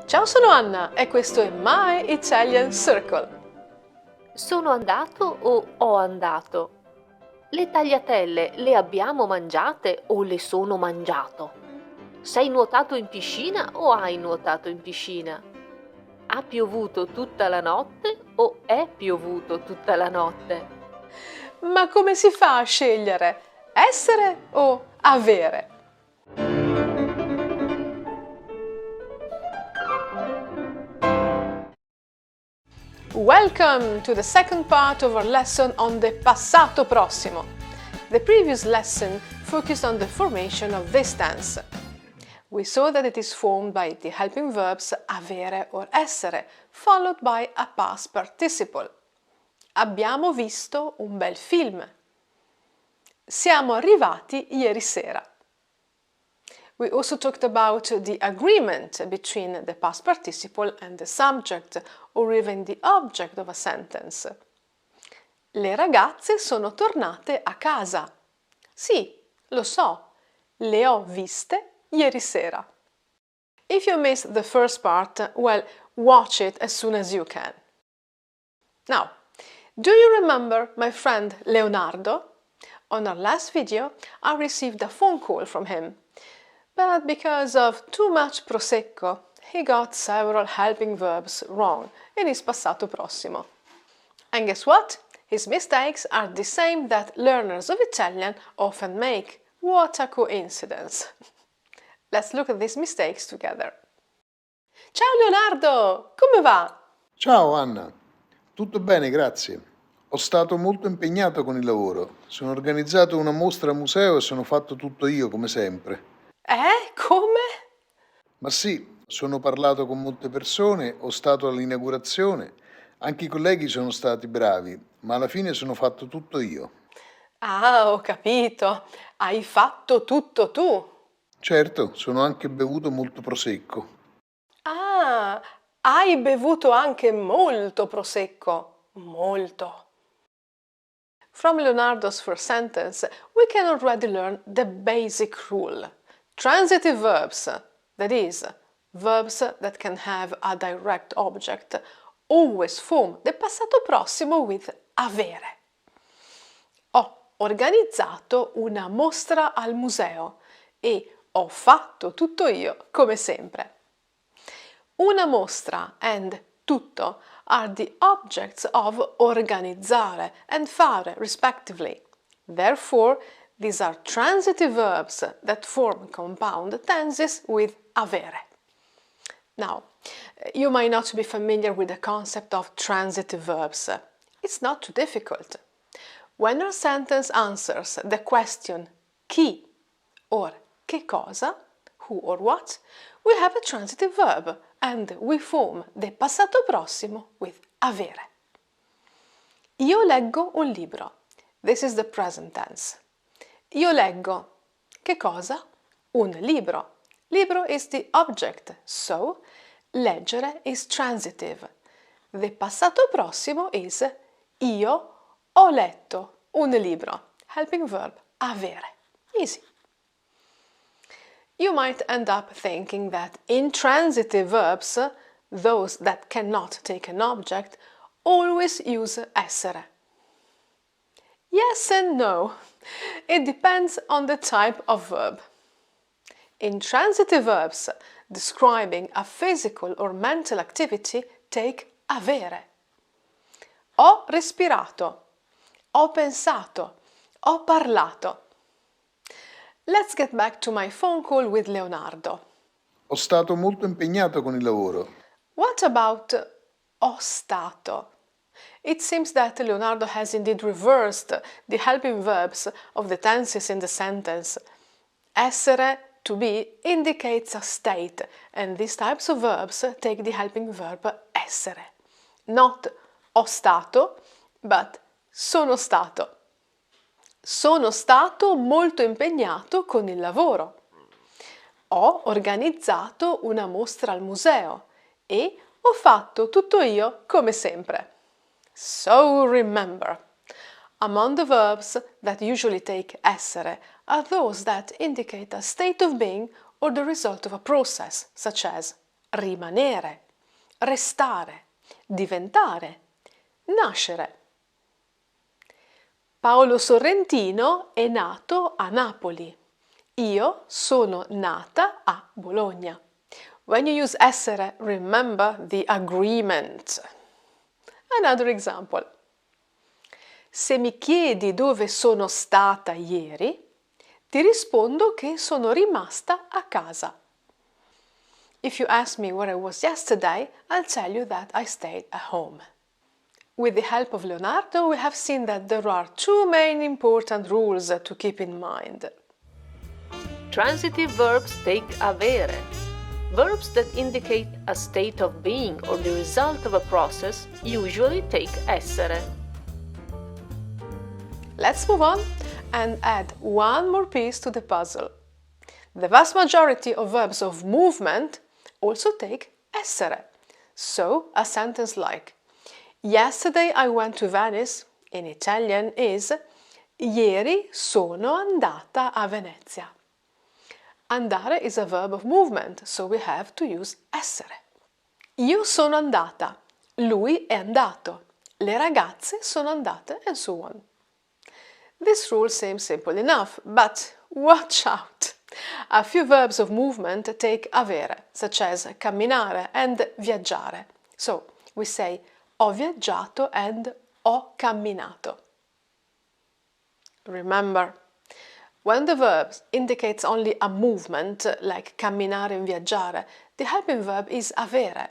Ciao, sono Anna e questo è My Italian Circle. Sono andato o ho andato? Le tagliatelle le abbiamo mangiate o le sono mangiato? Sei nuotato in piscina o hai nuotato in piscina? Ha piovuto tutta la notte o è piovuto tutta la notte? Ma come si fa a scegliere essere o avere? Welcome to the second part of our lesson on the passato prossimo. The previous lesson focused on the formation of this tense. We saw that it is formed by the helping verbs avere or essere, followed by a past participle. Abbiamo visto un bel film. Siamo arrivati ieri sera. We also talked about the agreement between the past participle and the subject, or even the object of a sentence. Le ragazze sono tornate a casa. Sì, lo so, le ho viste ieri sera. If you missed the first part, well, watch it as soon as you can. Now, do you remember my friend Leonardo? On our last video, I received a phone call from him. But because of too much prosecco, he got several helping verbs wrong in his passato prossimo. And guess what? His mistakes are the same that learners of Italian often make. What a coincidence! Let's look at these mistakes together. Ciao Leonardo, come va? Ciao Anna, tutto bene, grazie. Ho stato molto impegnato con il lavoro. Sono organizzato una mostra al museo e sono fatto tutto io, come sempre. Come? Ma sì, sono parlato con molte persone, ho stato all'inaugurazione, anche i colleghi sono stati bravi, ma alla fine sono fatto tutto io. Ah, ho capito. Hai fatto tutto tu. Certo, sono anche bevuto molto prosecco. Ah, hai bevuto anche molto prosecco. Molto. From Leonardo's first sentence, we can already learn the basic rule. Transitive verbs, that is, verbs that can have a direct object, always form the passato prossimo with avere. Ho organizzato una mostra al museo e ho fatto tutto io, come sempre. Una mostra and tutto are the objects of organizzare and fare, respectively. Therefore, these are transitive verbs that form compound tenses with avere. Now, you might not be familiar with the concept of transitive verbs. It's not too difficult. When our sentence answers the question chi or che cosa, who or what, we have a transitive verb and we form the passato prossimo with avere. Io leggo un libro. This is the present tense. Io leggo. Che cosa? Un libro. Libro is the object, so leggere is transitive. The passato prossimo is io ho letto un libro. Helping verb avere. Easy. You might end up thinking that intransitive verbs, those that cannot take an object, always use essere. Yes and no. It depends on the type of verb. Intransitive verbs describing a physical or mental activity take avere. Ho respirato. Ho pensato. Ho parlato. Let's get back to my phone call with Leonardo. Ho stato molto impegnato con il lavoro. What about ho stato? It seems that Leonardo has indeed reversed the helping verbs of the tenses in the sentence. Essere, to be, indicates a state, and these types of verbs take the helping verb essere. Not ho stato, but sono stato. Sono stato molto impegnato con il lavoro. Ho organizzato una mostra al museo e ho fatto tutto io come sempre. So remember, among the verbs that usually take essere are those that indicate a state of being or the result of a process, such as rimanere, restare, diventare, nascere. Paolo Sorrentino è nato a Napoli. Io sono nata a Bologna. When you use essere, remember the agreement. Another example. Se mi chiedi dove sono stata ieri, ti rispondo che sono rimasta a casa. If you ask me where I was yesterday, I'll tell you that I stayed at home. With the help of Leonardo, we have seen that there are two main important rules to keep in mind. Transitive verbs take avere. Verbs that indicate a state of being or the result of a process usually take essere. Let's move on and add one more piece to the puzzle. The vast majority of verbs of movement also take essere. So, a sentence like Yesterday I went to Venice in Italian is Ieri sono andata a Venezia. Andare is a verb of movement, so we have to use essere. Io sono andata, lui è andato, le ragazze sono andate, and so on. This rule seems simple enough, but watch out! A few verbs of movement take avere, such as camminare and viaggiare. So, we say ho viaggiato and ho camminato. Remember, when the verb indicates only a movement, like camminare and viaggiare, the helping verb is avere.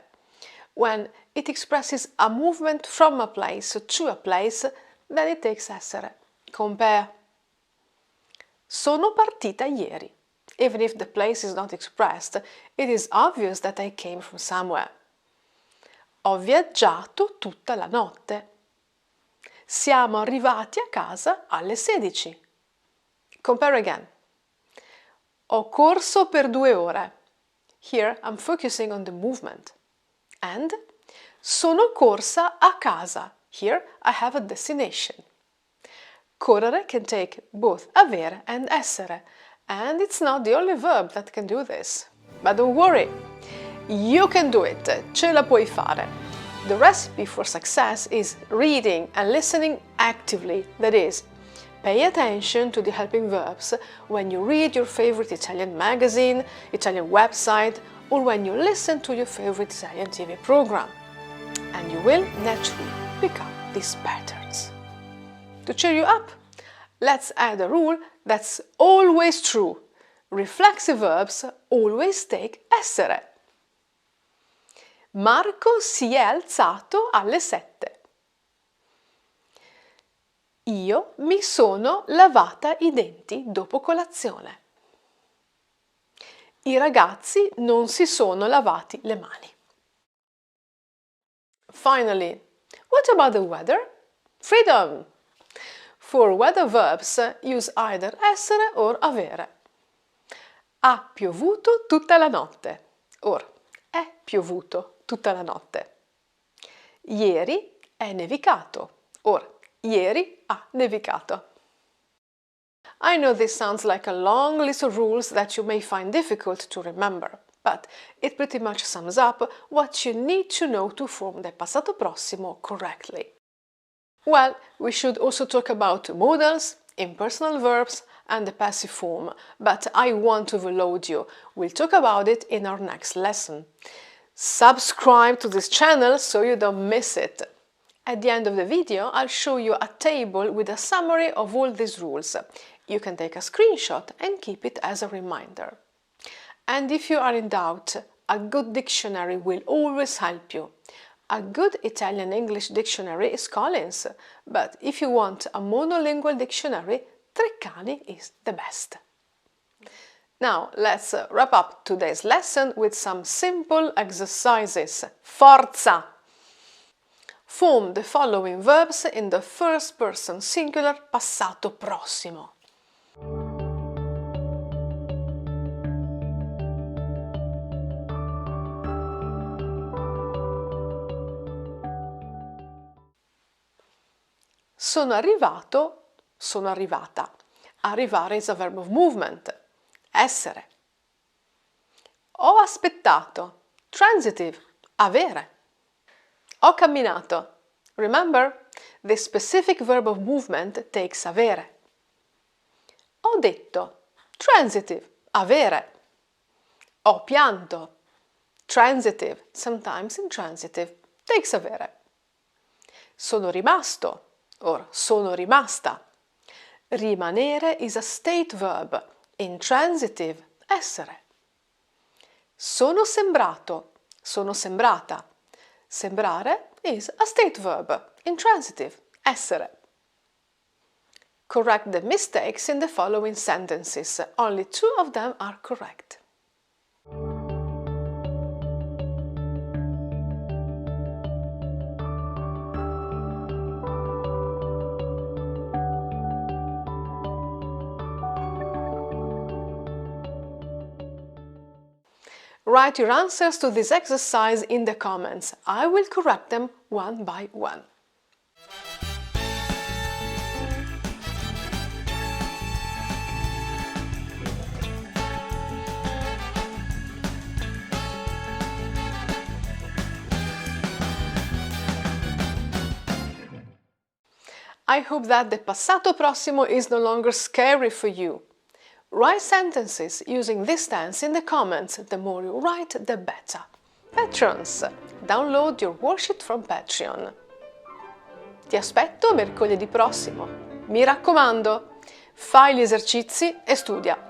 When it expresses a movement from a place to a place, then it takes essere. Compare. Sono partita ieri. Even if the place is not expressed, it is obvious that I came from somewhere. Ho viaggiato tutta la notte. Siamo arrivati a casa alle 16. Compare again. Ho corso per 2 ore. Here I'm focusing on the movement. And sono corsa a casa. Here I have a destination. Correre can take both avere and essere, and it's not the only verb that can do this. But don't worry, you can do it, ce la puoi fare. The recipe for success is reading and listening actively, that is, pay attention to the helping verbs when you read your favorite Italian magazine, Italian website, or when you listen to your favorite Italian TV program. And you will naturally pick up these patterns. To cheer you up, let's add a rule that's always true. Reflexive verbs always take essere. Marco si è alzato alle 7. Io mi sono lavata i denti dopo colazione. I ragazzi non si sono lavati le mani. Finally, what about the weather? Freedom! For weather verbs, use either essere or avere. Ha piovuto tutta la notte, or è piovuto tutta la notte. Ieri è nevicato, or ieri ha nevicato. I know this sounds like a long list of rules that you may find difficult to remember, but it pretty much sums up what you need to know to form the passato prossimo correctly. Well, we should also talk about modals, impersonal verbs, and the passive form, but I won't overload you. We'll talk about it in our next lesson. Subscribe to this channel so you don't miss it. At the end of the video, I'll show you a table with a summary of all these rules. You can take a screenshot and keep it as a reminder. And if you are in doubt, a good dictionary will always help you. A good Italian-English dictionary is Collins, but if you want a monolingual dictionary, Treccani is the best. Now, let's wrap up today's lesson with some simple exercises. Forza! Form the following verbs in the first person singular passato prossimo. Sono arrivato, sono arrivata. Arrivare is a verb of movement. Essere. Ho aspettato. Transitive, avere. Ho camminato. Remember, the specific verb of movement takes avere. Ho detto. Transitive, avere. Ho pianto. Transitive, sometimes intransitive, takes avere. Sono rimasto or sono rimasta. Rimanere is a state verb, intransitive, essere. Sono sembrato, sono sembrata. Sembrare is a state verb, intransitive, essere. Correct the mistakes in the following sentences. Only 2 of them are correct. Write your answers to this exercise in the comments. I will correct them one by one. I hope that the passato prossimo is no longer scary for you. Write sentences using this tense in the comments. The more you write, the better. Patrons, download your worksheet from Patreon. Ti aspetto mercoledì prossimo. Mi raccomando, fai gli esercizi e studia.